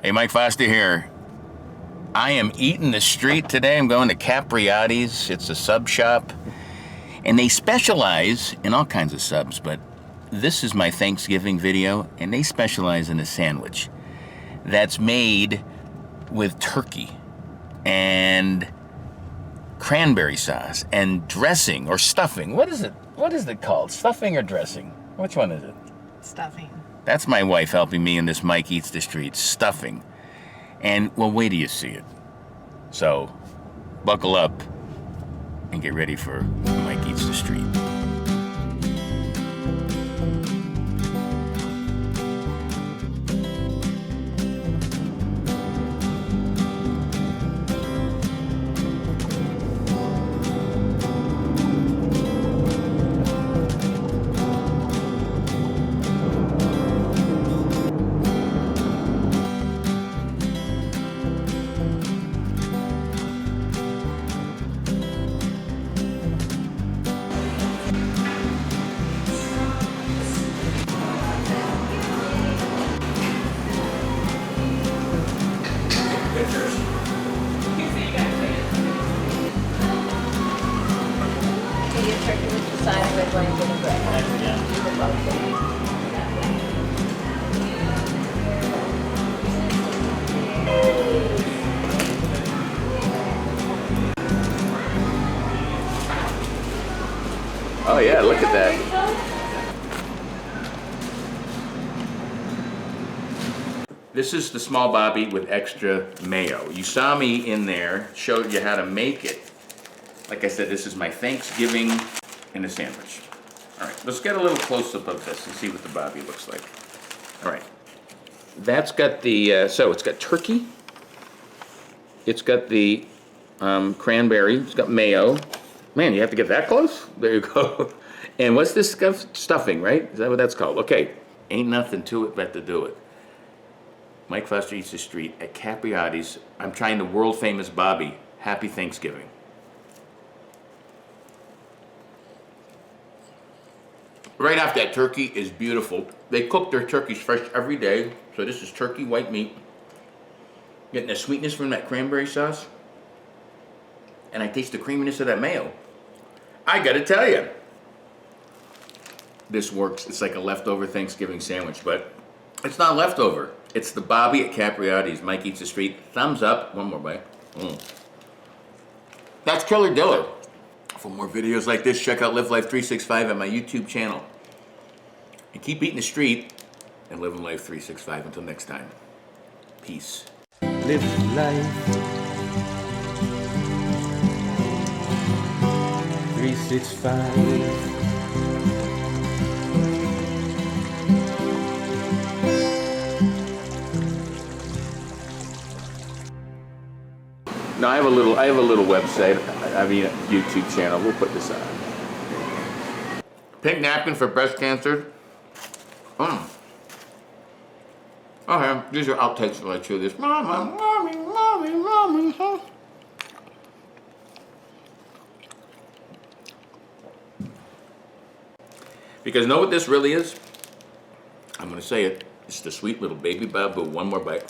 Hey, Mike Foster here. I am eating the street today. I'm going to Capriotti's. It's a sub shop, and they specialize in all kinds of subs, but this is my Thanksgiving video, and they specialize in a sandwich that's made with turkey and cranberry sauce and dressing or stuffing. What is it? What is it called? Stuffing or dressing? Which one is it? Stuffing. That's my wife helping me in this Mike Eats the Street stuffing. And, well, wait till you see it. So, buckle up and get ready for Mike Eats the Street. Turkey with the side of red wine vinaigrette. Oh, yeah, look at that. This is the small Bobbie with extra mayo. You saw me in there, showed you how to make it. Like I said, this is my Thanksgiving in a sandwich. All right, let's get a little close-up of this and see what the Bobbie looks like. All right, that's got the, so it's got turkey, it's got the cranberry, it's got mayo. Man, you have to get that close? There you go. And what's this stuff? Stuffing, right? Is that what that's called? Okay, ain't nothing to it but to do it. Mike Foster Eats the Street at Capriotti's. I'm trying the world-famous Bobbie. Happy Thanksgiving. Right off, that turkey is beautiful. They cook their turkeys fresh every day. So this is turkey, white meat. Getting the sweetness from that cranberry sauce. And I taste the creaminess of that mayo. I gotta tell you, this works. It's like a leftover Thanksgiving sandwich, but it's not leftover. It's the Bobbie at Capriotti's. Mike Eats the Street. Thumbs up. One more bite. That's Killer Diller. For more videos like this, check out Live Life 365 at my YouTube channel. And keep eating the street and living life 365 until next time. Peace. Live life 365. Now I have a little website, I mean YouTube channel. We'll put this on. Pink napkin for breast cancer. Okay, these are outtakes when I chew this. Mama, mommy, mommy, mommy, huh? Because know what this really is? I'm gonna say it. It's the sweet little baby babu. One more bite.